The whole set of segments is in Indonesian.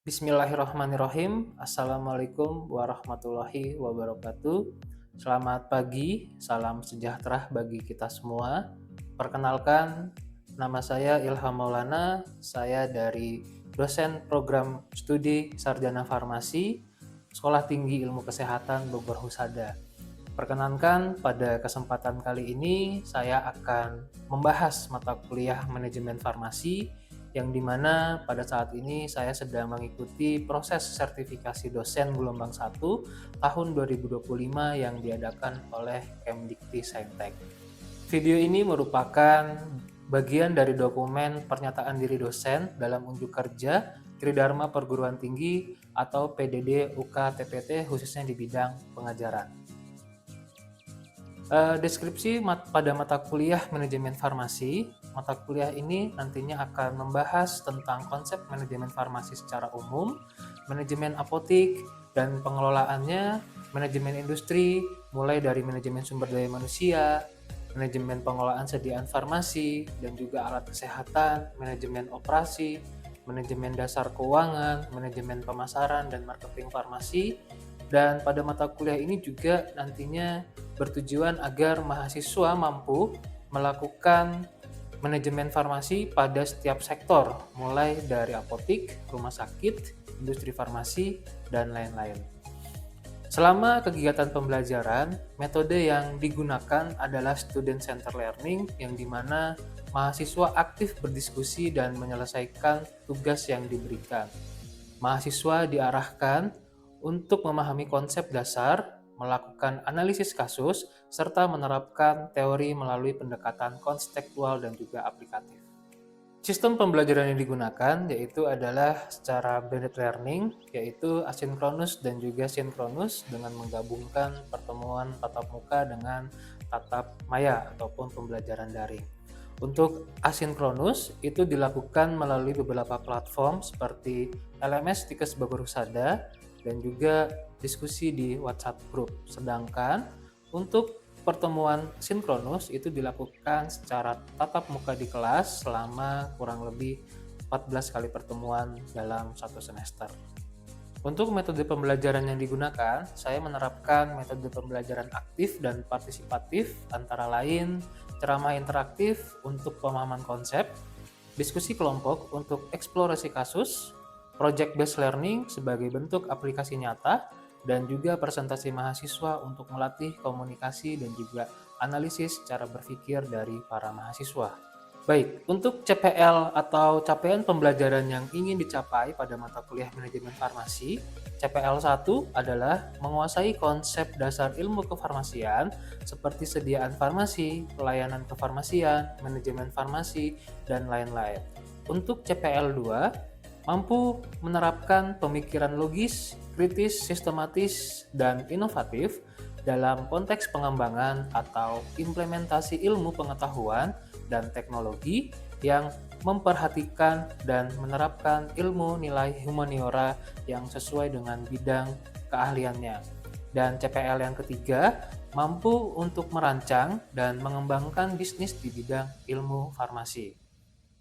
Bismillahirrahmanirrahim. Assalamualaikum warahmatullahi wabarakatuh. Selamat pagi, salam sejahtera bagi kita semua. Perkenalkan, nama saya Ilham Maulana. Saya dari dosen program studi Sarjana Farmasi, Sekolah Tinggi Ilmu Kesehatan Bogor Husada. Perkenankan, pada kesempatan kali ini saya akan membahas mata kuliah manajemen farmasi yang dimana pada saat ini saya sedang mengikuti proses sertifikasi dosen gelombang 1 tahun 2025 yang diadakan oleh Kemdikti Saintek. Video ini merupakan bagian dari dokumen pernyataan diri dosen dalam unjuk kerja Tridharma Perguruan Tinggi atau PDD UK TPT khususnya di bidang pengajaran. Deskripsi pada mata kuliah manajemen farmasi. Mata kuliah ini nantinya akan membahas tentang konsep manajemen farmasi secara umum, manajemen apotik dan pengelolaannya, manajemen industri, mulai dari manajemen sumber daya manusia, manajemen pengelolaan sediaan farmasi, dan juga alat kesehatan, manajemen operasi, manajemen dasar keuangan, manajemen pemasaran dan marketing farmasi. Dan pada mata kuliah ini juga nantinya bertujuan agar mahasiswa mampu melakukan manajemen farmasi pada setiap sektor, mulai dari apotik, rumah sakit, industri farmasi, dan lain-lain. Selama kegiatan pembelajaran, metode yang digunakan adalah student center learning, yang dimana mahasiswa aktif berdiskusi dan menyelesaikan tugas yang diberikan. Mahasiswa diarahkan untuk memahami konsep dasar, melakukan analisis kasus, serta menerapkan teori melalui pendekatan konseptual dan juga aplikatif. Sistem pembelajaran yang digunakan yaitu adalah secara blended learning, yaitu asinkronus dan juga sinkronus dengan menggabungkan pertemuan tatap muka dengan tatap maya ataupun pembelajaran daring. Untuk asinkronus itu dilakukan melalui beberapa platform seperti LMS Tikes Bogor Husada dan juga diskusi di WhatsApp group. Sedangkan untuk pertemuan sinkronus itu dilakukan secara tatap muka di kelas selama kurang lebih 14 kali pertemuan dalam satu semester. Untuk metode pembelajaran yang digunakan, saya menerapkan metode pembelajaran aktif dan partisipatif, antara lain ceramah interaktif untuk pemahaman konsep, diskusi kelompok untuk eksplorasi kasus, project based learning sebagai bentuk aplikasi nyata, dan juga presentasi mahasiswa untuk melatih komunikasi dan juga analisis cara berpikir dari para mahasiswa. Baik, untuk CPL atau capaian pembelajaran yang ingin dicapai pada mata kuliah manajemen farmasi, CPL 1 adalah menguasai konsep dasar ilmu kefarmasian seperti sediaan farmasi, pelayanan kefarmasian, manajemen farmasi, dan lain-lain. Untuk CPL 2, mampu menerapkan pemikiran logis, kritis, sistematis, dan inovatif dalam konteks pengembangan atau implementasi ilmu pengetahuan dan teknologi yang memperhatikan dan menerapkan ilmu nilai humaniora yang sesuai dengan bidang keahliannya. Dan CPL yang ketiga, mampu untuk merancang dan mengembangkan bisnis di bidang ilmu farmasi.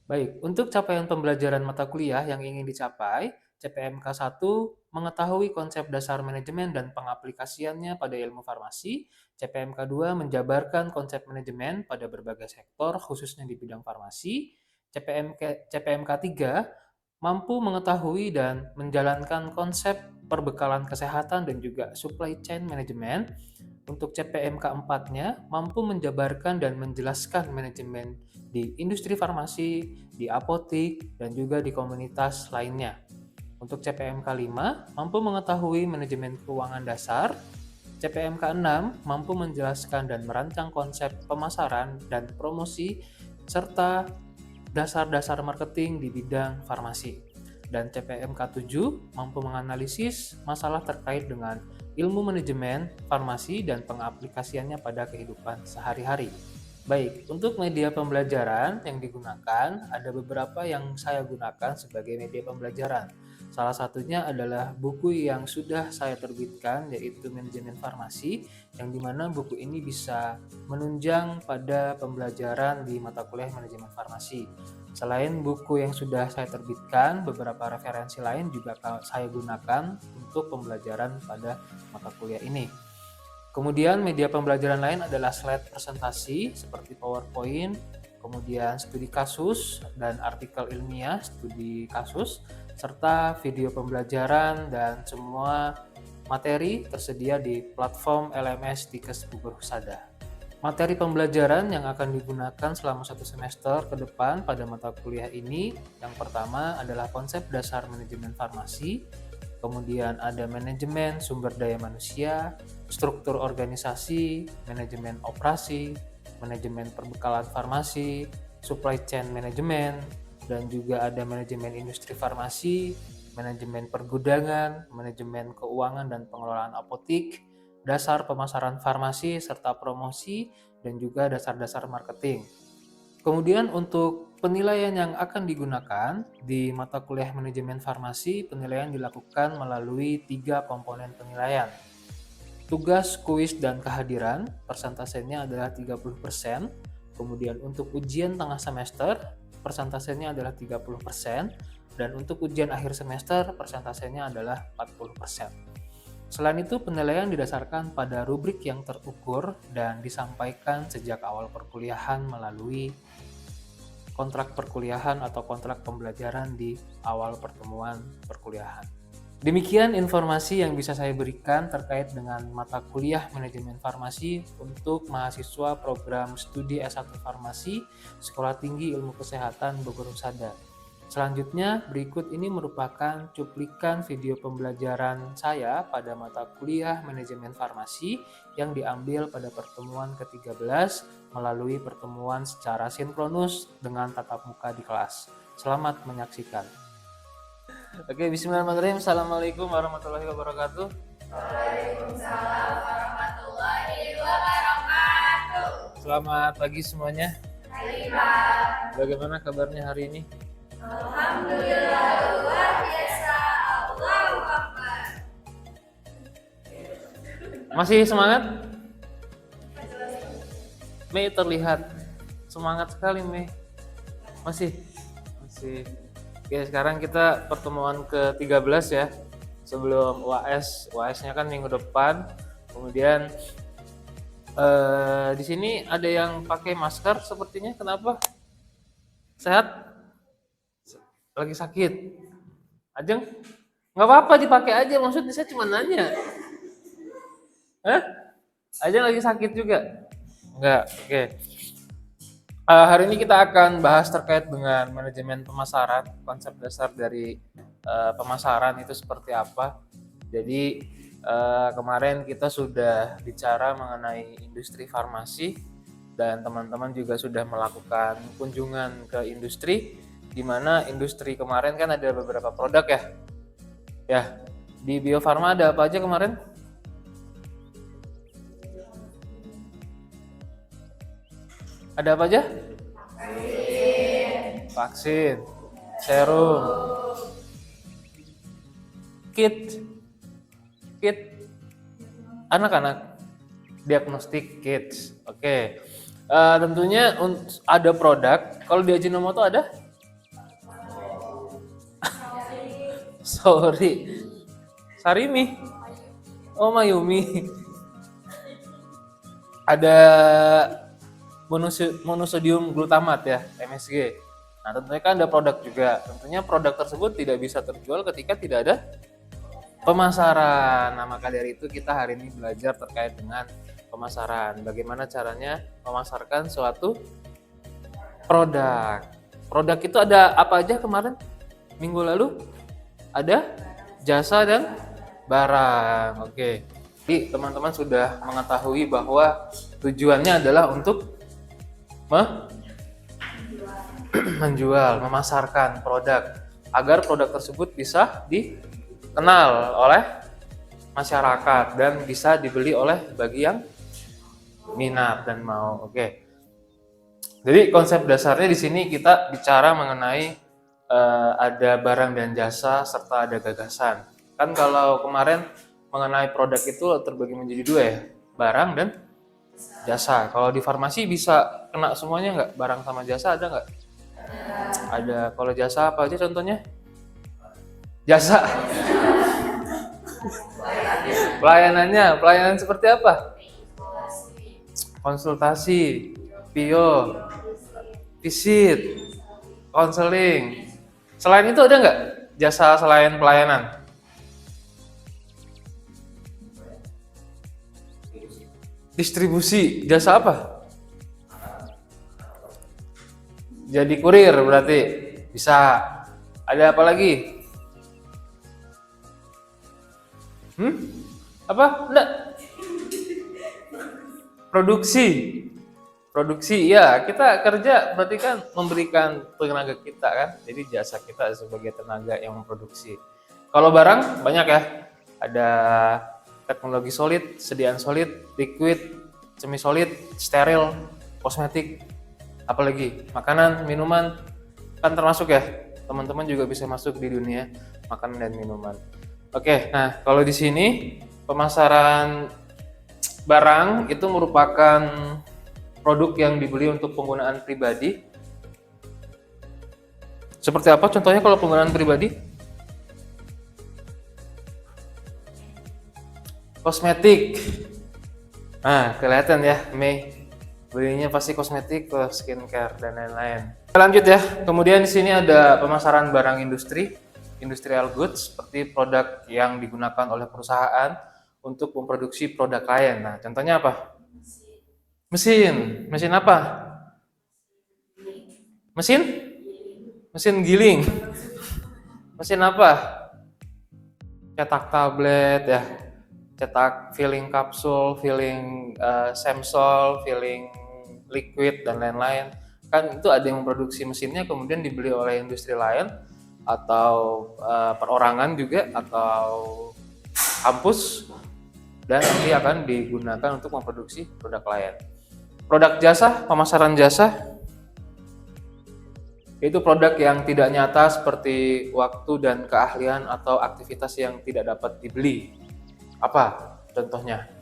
Baik, untuk capaian pembelajaran mata kuliah yang ingin dicapai, CPMK 1 mengetahui konsep dasar manajemen dan pengaplikasiannya pada ilmu farmasi, CPMK 2 menjabarkan konsep manajemen pada berbagai sektor khususnya di bidang farmasi, CPMK 3 mampu mengetahui dan menjalankan konsep perbekalan kesehatan dan juga supply chain management. Untuk CPMK 4-nya mampu menjabarkan dan menjelaskan manajemen di industri farmasi, di apotik, dan juga di komunitas lainnya. Untuk CPMK 5 mampu mengetahui manajemen keuangan dasar, CPMK 6 mampu menjelaskan dan merancang konsep pemasaran dan promosi, serta dasar-dasar marketing di bidang farmasi. Dan CPMK 7 mampu menganalisis masalah terkait dengan ilmu manajemen, farmasi, dan pengaplikasiannya pada kehidupan sehari-hari. Baik, untuk media pembelajaran yang digunakan, ada beberapa yang saya gunakan sebagai media pembelajaran. Salah satunya adalah buku yang sudah saya terbitkan, yaitu Manajemen Farmasi, yang dimana buku ini bisa menunjang pada pembelajaran di mata kuliah Manajemen Farmasi. Selain buku yang sudah saya terbitkan, beberapa referensi lain juga saya gunakan untuk pembelajaran pada mata kuliah ini. Kemudian media pembelajaran lain adalah slide presentasi seperti PowerPoint, kemudian studi kasus dan artikel ilmiah studi kasus, serta video pembelajaran, dan semua materi tersedia di platform LMS Tikes Bogor Husada. Materi pembelajaran yang akan digunakan selama 1 semester ke depan pada mata kuliah ini, yang pertama adalah konsep dasar manajemen farmasi, kemudian ada manajemen sumber daya manusia, struktur organisasi, manajemen operasi, manajemen perbekalan farmasi, supply chain management, dan juga ada manajemen industri farmasi, manajemen pergudangan, manajemen keuangan dan pengelolaan apotik, dasar pemasaran farmasi serta promosi, dan juga dasar-dasar marketing. Kemudian untuk penilaian yang akan digunakan di mata kuliah manajemen farmasi, penilaian dilakukan melalui 3 komponen penilaian. Tugas, kuis, dan kehadiran, persentasenya adalah 30%. Kemudian untuk ujian tengah semester, persentasenya adalah 30%. Dan untuk ujian akhir semester, persentasenya adalah 40%. Selain itu, penilaian didasarkan pada rubrik yang terukur dan disampaikan sejak awal perkuliahan melalui kontrak perkuliahan atau kontrak pembelajaran di awal pertemuan perkuliahan. Demikian informasi yang bisa saya berikan terkait dengan mata kuliah manajemen farmasi untuk mahasiswa program studi S1 Farmasi Sekolah Tinggi Ilmu Kesehatan Bogor Husada. Selanjutnya, berikut ini merupakan cuplikan video pembelajaran saya pada mata kuliah manajemen farmasi yang diambil pada pertemuan ke-13 melalui pertemuan secara sinkronus dengan tatap muka di kelas. Selamat menyaksikan. Oke, bismillahirrahmanirrahim. Assalamualaikum warahmatullahi wabarakatuh. Waalaikumsalam warahmatullahi wabarakatuh. Selamat pagi semuanya. Pagi, Pak. Bagaimana kabarnya hari ini? Alhamdulillah luar biasa. Allahu Akbar. Masih semangat? Mei terlihat semangat sekali, Mei. Masih. Oke, sekarang kita pertemuan ke-13 ya. Sebelum UAS. UAS-nya kan minggu depan. Kemudian di sini ada yang pakai masker sepertinya. Kenapa? Sehat? Lagi sakit? Ajeng? Nggak apa-apa dipakai aja. Maksudnya saya cuma nanya. Ajeng lagi sakit juga? Enggak. Oke. Hari ini kita akan bahas terkait dengan manajemen pemasaran, konsep dasar dari pemasaran itu seperti apa. Jadi kemarin kita sudah bicara mengenai industri farmasi dan teman-teman juga sudah melakukan kunjungan ke industri, di mana industri kemarin kan ada beberapa produk ya. Ya, di Bio Farma ada apa aja kemarin? Ada apa aja? Vaksin, serum, kit anak-anak, diagnostik kits. Oke. Tentunya ada produk. Kalau di Ajinomoto ada? Sorry. Sarimi. Oh, Mayumi. Ada monosodium glutamat ya, MSG. Nah, tentunya kan ada produk juga. Tentunya produk tersebut tidak bisa terjual ketika tidak ada pemasaran. Nah, maka dari itu kita hari ini belajar terkait dengan pemasaran. Bagaimana caranya memasarkan suatu produk. Produk itu ada apa aja kemarin? Minggu lalu? Ada jasa dan barang. Oke. Jadi teman-teman sudah mengetahui bahwa tujuannya adalah untuk menjual, memasarkan produk agar produk tersebut bisa dikenal oleh masyarakat dan bisa dibeli oleh bagi yang minat dan mau. Oke. Jadi konsep dasarnya di sini kita bicara mengenai ada barang dan jasa, serta ada gagasan. Kan kalau kemarin mengenai produk itu terbagi menjadi dua ya, barang dan jasa. Kalau di farmasi bisa kena semuanya nggak? Barang sama jasa ada nggak? Ada. Kalau jasa apa aja contohnya? Jasa. Pelayanan seperti apa? Konsultasi, PIO, visit, konseling. Selain itu ada nggak jasa selain pelayanan? Distribusi, jasa apa? Jadi kurir berarti bisa. Ada apa lagi? Apa? Enggak. Produksi ya, kita kerja berarti kan memberikan tenaga kita kan, jadi jasa kita sebagai tenaga yang memproduksi. Kalau barang banyak ya, ada teknologi solid, sediaan solid, liquid, semi solid, steril, kosmetik, apalagi makanan, minuman kan termasuk ya, teman-teman juga bisa masuk di dunia makanan dan minuman. Oke, nah kalau di sini pemasaran barang itu merupakan produk yang dibeli untuk penggunaan pribadi. Seperti apa contohnya kalau penggunaan pribadi? Kosmetik. Nah, kelihatan ya, Mei. Belinya pasti kosmetik, skincare dan lain-lain. Lanjut ya. Kemudian di sini ada pemasaran barang industri, industrial goods seperti produk yang digunakan oleh perusahaan untuk memproduksi produk lain. Nah, contohnya apa? Mesin apa? Mesin giling. Mesin apa? Cetak tablet ya, cetak filling kapsul, filling samsol, filling liquid dan lain-lain. Kan itu ada yang memproduksi mesinnya kemudian dibeli oleh industri lain atau perorangan juga atau kampus dan nanti akan digunakan untuk memproduksi produk lain. Produk jasa, pemasaran jasa, itu produk yang tidak nyata seperti waktu dan keahlian atau aktivitas yang tidak dapat dibeli. Apa contohnya?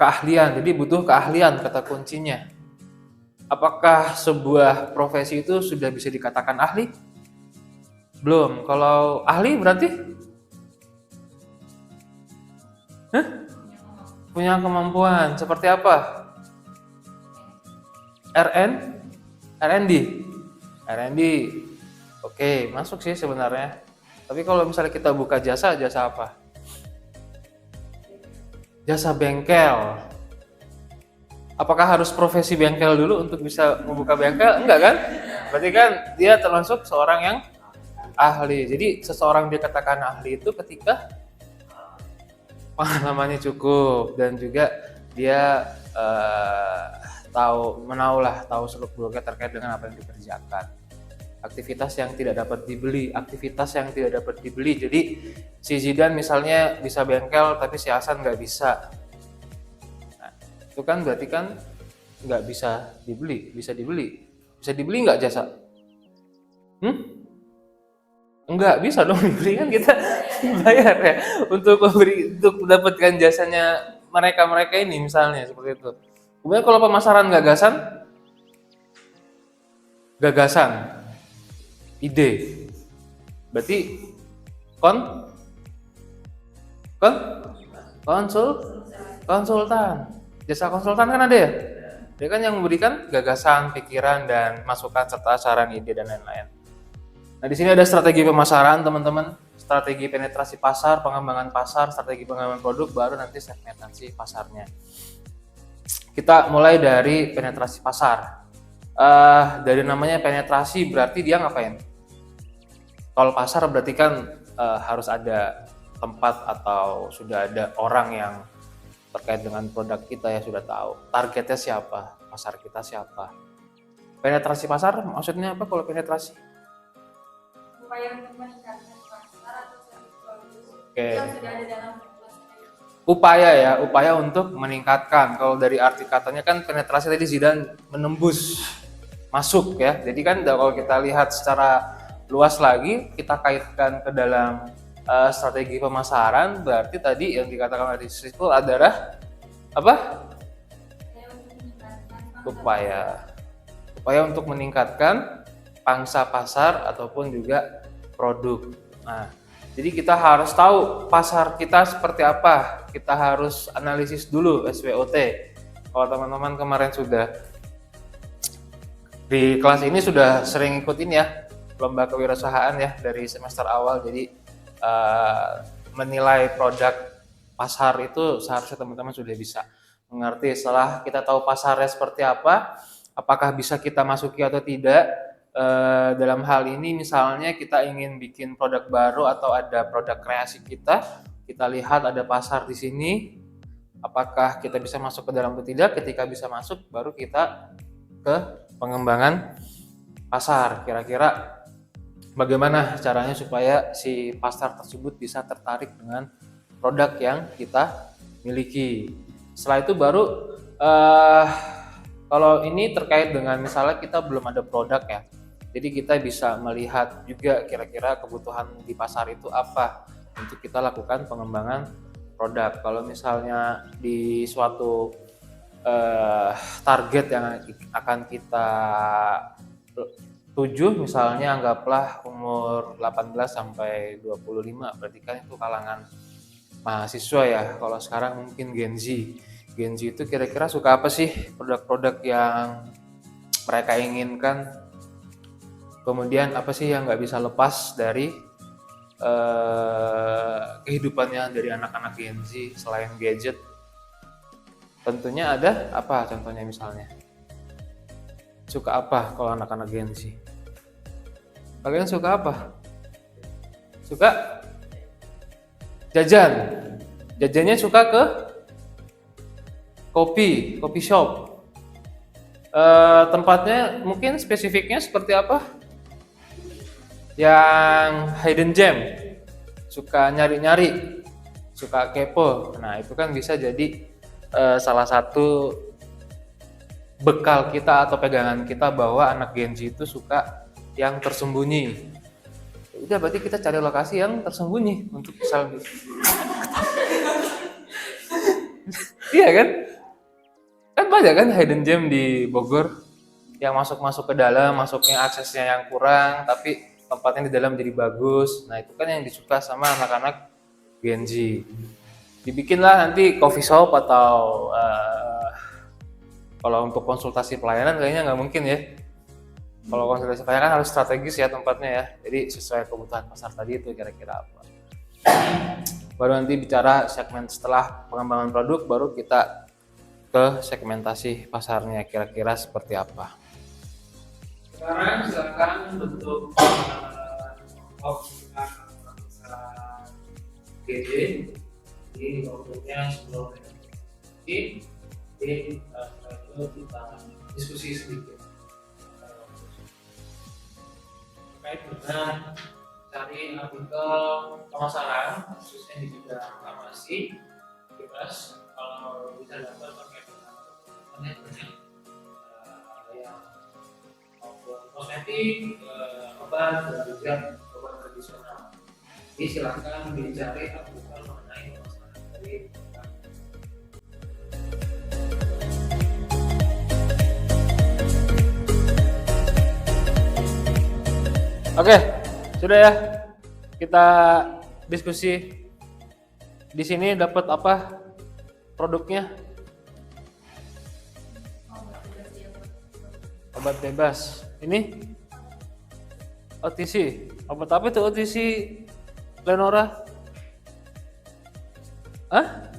Keahlian, jadi butuh keahlian kata kuncinya. Apakah sebuah profesi itu sudah bisa dikatakan ahli? Belum. Kalau ahli berarti punya kemampuan seperti apa? R&D. Oke, masuk sih sebenarnya. Tapi kalau misalnya kita buka jasa apa? Jasa bengkel. Apakah harus profesi bengkel dulu untuk bisa membuka bengkel? Enggak kan? Berarti kan dia termasuk seorang yang ahli. Jadi seseorang dikatakan ahli itu ketika pengalamannya cukup dan juga dia tahu seluk-beluknya terkait dengan apa yang dikerjakan. Aktivitas yang tidak dapat dibeli. Jadi si Zidane misalnya bisa bengkel tapi si Hasan nggak bisa. Nah, itu kan berarti kan nggak bisa dibeli. Bisa dibeli nggak jasa? Enggak bisa dong dibeli, kan kita bayar ya untuk mendapatkan jasanya mereka ini misalnya seperti itu. Kemudian kalau pemasaran gagasan, ide, berarti konsultan. Jasa konsultan kan ada ya? Dia kan yang memberikan gagasan, pikiran dan masukan serta saran, ide dan lain-lain. Nah, di sini ada strategi pemasaran, teman-teman. Strategi penetrasi pasar, pengembangan pasar, strategi pengembangan produk, baru nanti segmentasi pasarnya. Kita mulai dari penetrasi pasar. Dari namanya penetrasi berarti dia ngapain? Kalau pasar berarti kan harus ada tempat atau sudah ada orang yang terkait dengan produk kita ya, sudah tahu targetnya siapa, pasar kita siapa. Penetrasi pasar maksudnya apa kalau penetrasi? Upaya untuk meningkatkan pasar atau service produk Oke. yang sudah ada dalam populasi. upaya untuk meningkatkan. Kalau dari arti katanya kan penetrasi tadi Zidane menembus masuk ya. Jadi kan kalau kita lihat secara luas lagi, kita kaitkan ke dalam strategi pemasaran, berarti tadi yang dikatakan oleh Rizky adalah apa? Upaya untuk meningkatkan pangsa pasar ataupun juga produk. Nah, jadi kita harus tahu pasar kita seperti apa. Kita harus analisis dulu SWOT. Kalau teman-teman kemarin sudah di kelas ini sudah sering ikutin ya lomba kewirausahaan ya dari semester awal. Jadi menilai produk pasar itu seharusnya teman-teman sudah bisa mengerti. Setelah kita tahu pasarnya seperti apa, apakah bisa kita masuki atau tidak. Dalam hal ini misalnya kita ingin bikin produk baru atau ada produk kreasi kita lihat ada pasar di sini, apakah kita bisa masuk ke dalam atau tidak. Ketika bisa masuk, baru kita ke pengembangan pasar. Kira-kira bagaimana caranya supaya si pasar tersebut bisa tertarik dengan produk yang kita miliki. Setelah itu baru kalau ini terkait dengan misalnya kita belum ada produk ya, jadi kita bisa melihat juga kira-kira kebutuhan di pasar itu apa untuk kita lakukan pengembangan produk. Kalau misalnya di suatu target yang akan kita tuju, misalnya anggaplah umur 18 sampai 25, berarti kan itu kalangan mahasiswa ya. Kalau sekarang mungkin Gen Z. Gen Z itu kira-kira suka apa sih produk-produk yang mereka inginkan? Kemudian apa sih yang nggak bisa lepas dari kehidupannya dari anak-anak Gen Z selain gadget? Tentunya ada apa contohnya misalnya? Suka apa kalau anak-anak Gen Z? Kalian suka apa? Suka jajan. Jajannya suka ke kopi shop. Tempatnya mungkin spesifiknya seperti apa? Yang hidden gem, suka nyari-nyari, suka kepo. Nah, itu kan bisa jadi salah satu bekal kita atau pegangan kita bahwa anak Gen Z itu suka yang tersembunyi. Udah, berarti kita cari lokasi yang tersembunyi untuk bisa lebih. Iya kan? Kan banyak kan hidden gem di Bogor yang masuk ke dalam, masuknya aksesnya yang kurang, tapi tempatnya di dalam jadi bagus. Nah, itu kan yang disuka sama anak-anak Gen Z. Dibikinlah nanti coffee shop atau kalau untuk konsultasi pelayanan kayaknya nggak mungkin ya. Kalau konsultasi pelayanan kan harus strategis ya tempatnya ya. Jadi sesuai kebutuhan pasar tadi itu kira-kira apa. Baru nanti bicara segmen setelah pengembangan produk, baru kita ke segmentasi pasarnya kira-kira seperti apa. Sekarang silakan bentuk GD di bentuknya 10 menit. Jadi itu kita diskusi sedikit terkait dengan cari artikel pemasaran khususnya di bidang farmasi. Bebas kalau bisa dapat terkait dengan banyak yang maupun kosmetik, obat dan juga obat tradisional. Jadi silakan dicari artikel mengenai pemasaran dari Oke, sudah ya. Kita diskusi di sini dapat apa produknya? Obat bebas. Ini OTC. Obat apa itu OTC, Lenora? Hah?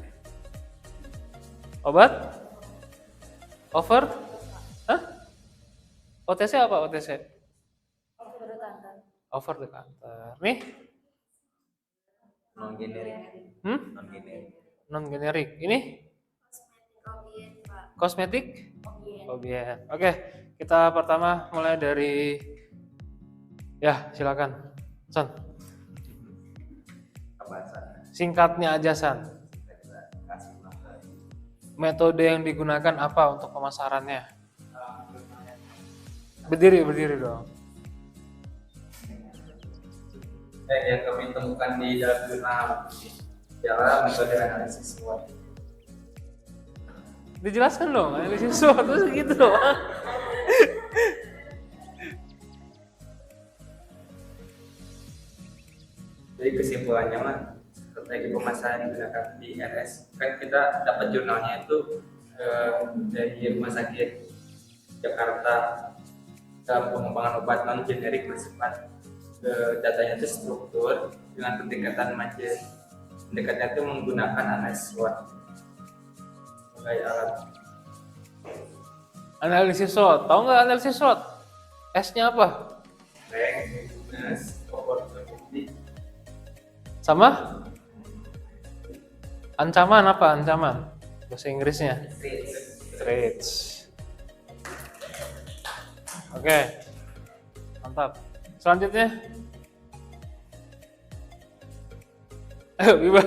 Obat? Over? Hah? OTC apa OTC? Over the counter. Nih? Non generik. Non generik. Ini? Kosmetik? Obiet. Oke, kita pertama mulai dari ya, silakan. San. Singkatnya aja, San. metode yang digunakan apa untuk pemasarannya? Berdiri dong. Yang kami temukan di dalam jurnal adalah metode analisis SWOT. Dijelaskan dong, analisis SWOT itu segitu doang. Jadi kesimpulannya mah strategi pemasaran yang digunakan di RS kan kita dapat jurnalnya itu dari Rumah Sakit Jakarta dalam pengembangan obat non generik bersifat datanya itu struktur dengan pendekatan margin. Pendekatannya itu menggunakan analisis SWOT sebagai alat. Analisis SWOT, tahu nggak analisis SWOT? S-nya apa? Strength, weakness, opportunity. Sama? Ancaman apa? Ancaman? Bahasa Inggrisnya? Threats. Oke, mantap. Selanjutnya, ayo Biba.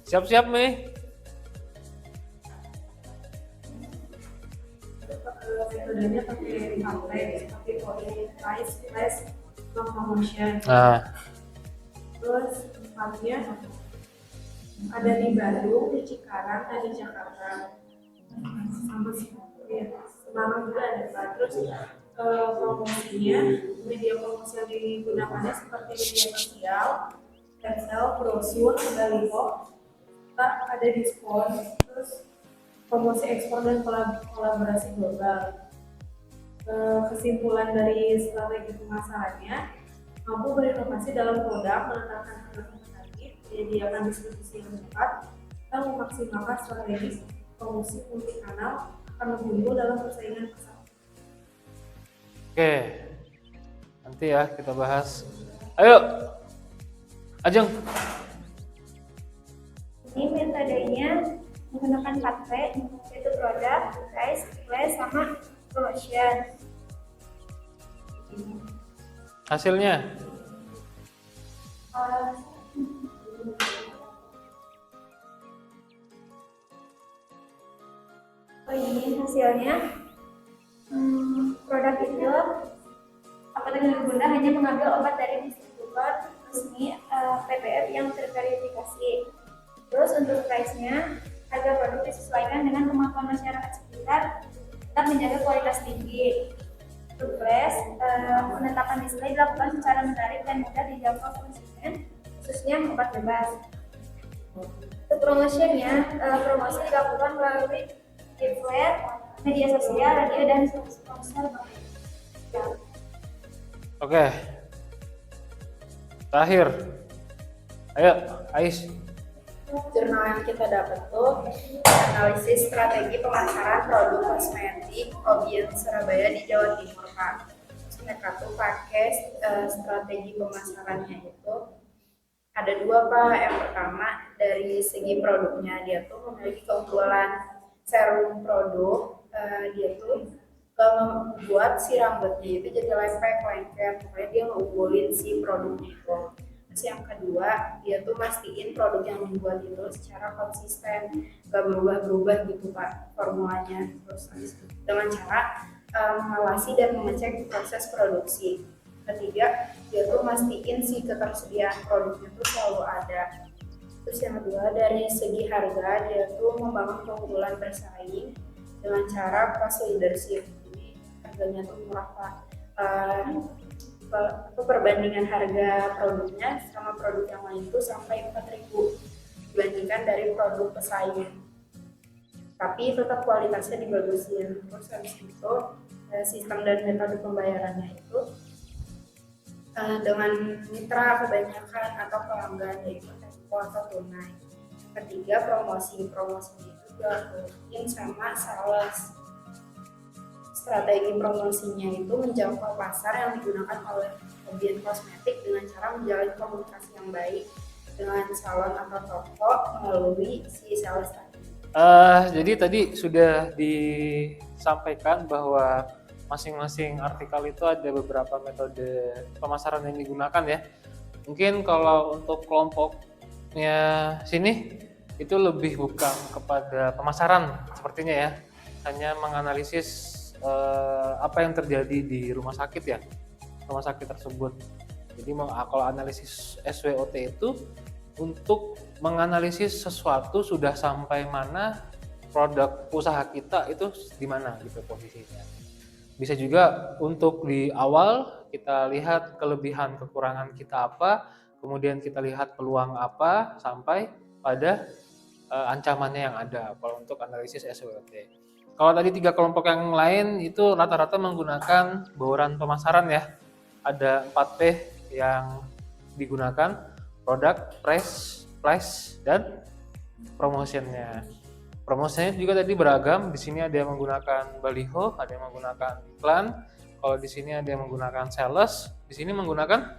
Siap-siap nih. Metodenya pakai pakai point, price, plus, promotion. Nah, Terus tempatnya ada di Bandung, di Cikarang, dan di Jakarta. Sama Semarang juga ada Pak. Terus promosinya, media promosi yang digunakannya seperti media sosial, ponsel, brosur, baliho, ada diskon, terus promosi ekspor dan kolaborasi global. Kesimpulan dari strategi pemasarannya, mampu berinovasi dalam produk, menetapkan harga kompetitif, menyediakan distribusi yang cepat, dan memaksimalkan strategi promosi multikanal akan unggul dalam persaingan pasar. oke. Nanti ya kita bahas. Ayo, Ajeng. Ini metodenya menggunakan 4P, yaitu produk, price, place, sama promotion. Hasilnya? Ini hasilnya. Produk itu apotek Negeri Bunda hanya mengambil obat dari distributor resmi PPF yang terverifikasi. Terus untuk price-nya, harga produk disesuaikan dengan kemampuan masyarakat sekitar, tetap menjaga kualitas tinggi. Untuk price, penetapan display dilakukan secara menarik dan mudah dijangkau konsumen, khususnya obat bebas. Untuk promotionnya, promosi dilakukan melalui giveaway, media sosial, radio, dan sponsor. Oke. Terakhir. Ayo, Ais. Jurnal yang kita dapat tuh analisis strategi pemasaran produk kosmetik Obian Surabaya di Jawa Timur Pak. Terus mereka tuh pakai strategi pemasarannya itu ada dua Pak. Yang pertama dari segi produknya, dia tuh memiliki keunggulan serum produk, dia tuh membuat si rambutnya itu jadi lengket, pokoknya dia ngunggulin si produknya itu. Terus yang kedua, dia tuh mastiin produk yang dibuat itu secara konsisten, gak berubah-berubah gitu Pak formulanya. Terus dengan cara mengawasi dan mengecek proses produksi. Ketiga, dia tuh mastiin si ketersediaan produknya tuh selalu ada. Terus yang kedua, dari segi harga, dia tuh membangun keunggulan bersaing dengan cara cost leadership. Jadi harganya tuh murah Pak. Perbandingan harga produknya sama produk yang lain itu sampai 4.000 dibandingkan dari produk pesaing, tapi tetap kualitasnya dibagusin. Terus habis itu sistem dan metode pembayarannya itu dengan mitra kebanyakan atau pelanggan, yaitu tempo atau tunai. Ketiga, promosinya itu dilakukan sama sales. Strategi promosinya itu menjangkau pasar yang digunakan oleh Obian Kosmetik dengan cara menjalin komunikasi yang baik dengan salon atau toko melalui si sales tadi. Jadi tadi sudah disampaikan bahwa masing-masing artikel itu ada beberapa metode pemasaran yang digunakan ya. Mungkin kalau untuk kelompok sini itu lebih bukan kepada pemasaran sepertinya ya, hanya menganalisis apa yang terjadi di rumah sakit ya, rumah sakit tersebut. Jadi kalau analisis SWOT itu untuk menganalisis sesuatu sudah sampai mana produk usaha kita itu di mana gitu posisinya. Bisa juga untuk di awal kita lihat kelebihan kekurangan kita apa, kemudian kita lihat peluang apa sampai pada ancamannya yang ada kalau untuk analisis SWOT. Kalau tadi 3 kelompok yang lain itu rata-rata menggunakan bauran pemasaran ya. Ada 4P yang digunakan, product, price, dan promotionnya. Promosinya juga tadi beragam. Di sini ada yang menggunakan baliho, ada yang menggunakan iklan. Kalau di sini ada yang menggunakan sales, di sini menggunakan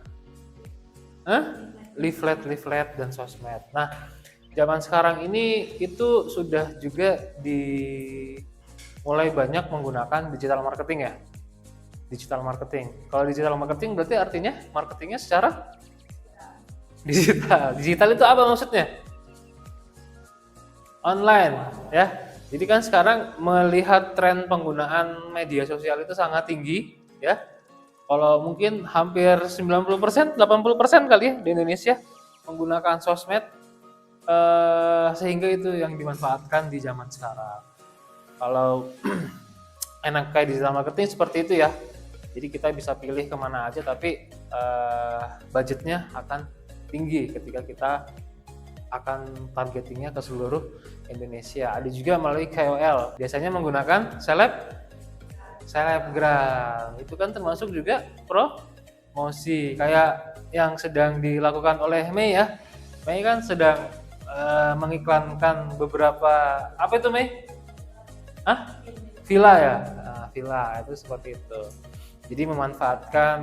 leaflet dan sosmed. Nah, zaman sekarang ini itu sudah juga mulai banyak menggunakan digital marketing ya. Digital marketing. Kalau digital marketing berarti artinya marketingnya secara digital. Digital itu apa maksudnya? Online ya. Jadi kan sekarang melihat tren penggunaan media sosial itu sangat tinggi ya. Kalau mungkin hampir 90%, 80% kali ya di Indonesia menggunakan sosmed, sehingga itu yang dimanfaatkan di zaman sekarang. Kalau enak kayak digital marketing seperti itu ya. Jadi kita bisa pilih kemana aja, tapi budgetnya akan tinggi ketika kita akan targetingnya ke seluruh Indonesia. Ada juga melalui KOL, biasanya menggunakan selebgram. Itu kan termasuk juga promosi kayak yang sedang dilakukan oleh Mei ya. Mei kan sedang mengiklankan beberapa apa itu Mei? Villa ya. Villa itu seperti itu. Jadi memanfaatkan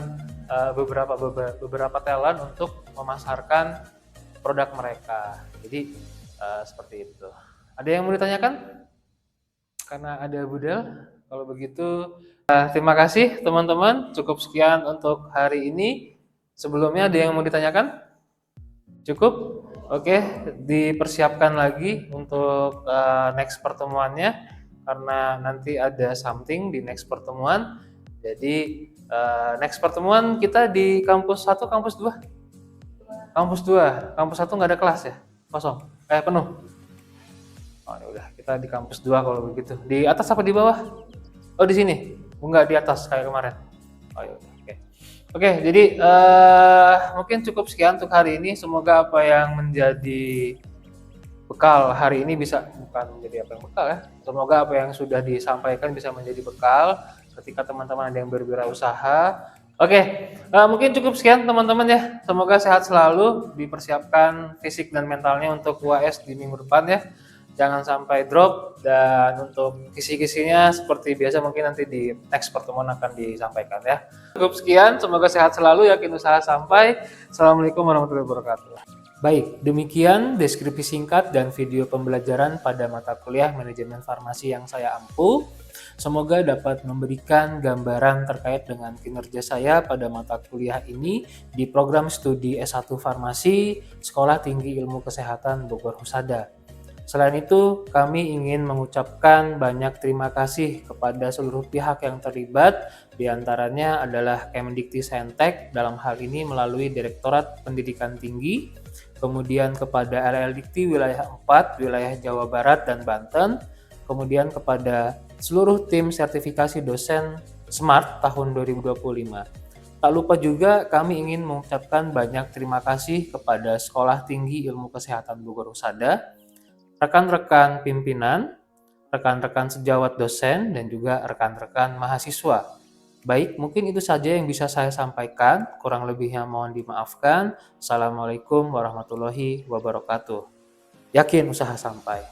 beberapa talent untuk memasarkan produk mereka. Jadi seperti itu. Ada yang mau ditanyakan? Karena ada Budel. Kalau begitu, terima kasih teman-teman. Cukup sekian untuk hari ini. Sebelumnya ada yang mau ditanyakan? Cukup? Oke, dipersiapkan lagi untuk next pertemuannya. Karena nanti ada something di next pertemuan. Jadi next pertemuan kita di kampus 1, kampus 2? Kampus 2. Kampus 1 nggak ada kelas ya? Kosong? Penuh? Oh ya udah, kita di kampus 2 kalau begitu. Di atas apa di bawah? Oh di sini? Enggak, di atas kayak kemarin. Oh ya udah, oke. Oke, jadi mungkin cukup sekian untuk hari ini. Semoga apa yang menjadi bekal hari ini bukan menjadi apa yang bekal ya. Semoga apa yang sudah disampaikan bisa menjadi bekal ketika teman-teman ada yang berwirausaha. Oke, mungkin cukup sekian teman-teman ya. Semoga sehat selalu, dipersiapkan fisik dan mentalnya untuk UAS di minggu depan ya. Jangan sampai drop, dan untuk kisi-kisinya seperti biasa mungkin nanti di next pertemuan akan disampaikan ya. Cukup sekian, semoga sehat selalu, yakin usaha sampai. Assalamualaikum warahmatullahi wabarakatuh. Baik, demikian deskripsi singkat dan video pembelajaran pada mata kuliah manajemen farmasi yang saya ampu. Semoga dapat memberikan gambaran terkait dengan kinerja saya pada mata kuliah ini di program studi S1 Farmasi Sekolah Tinggi Ilmu Kesehatan Bogor Husada. Selain itu, kami ingin mengucapkan banyak terima kasih kepada seluruh pihak yang terlibat, diantaranya adalah Kemdikti-Saintek dalam hal ini melalui Direktorat Pendidikan Tinggi, kemudian kepada LL-Dikti wilayah 4, wilayah Jawa Barat dan Banten, kemudian kepada seluruh tim sertifikasi dosen SMART tahun 2025. Tak lupa juga kami ingin mengucapkan banyak terima kasih kepada Sekolah Tinggi Ilmu Kesehatan Bogor Husada, rekan-rekan pimpinan, rekan-rekan sejawat dosen, dan juga rekan-rekan mahasiswa. Baik, mungkin itu saja yang bisa saya sampaikan. Kurang lebihnya mohon dimaafkan. Assalamualaikum warahmatullahi wabarakatuh. Yakin usaha sampai.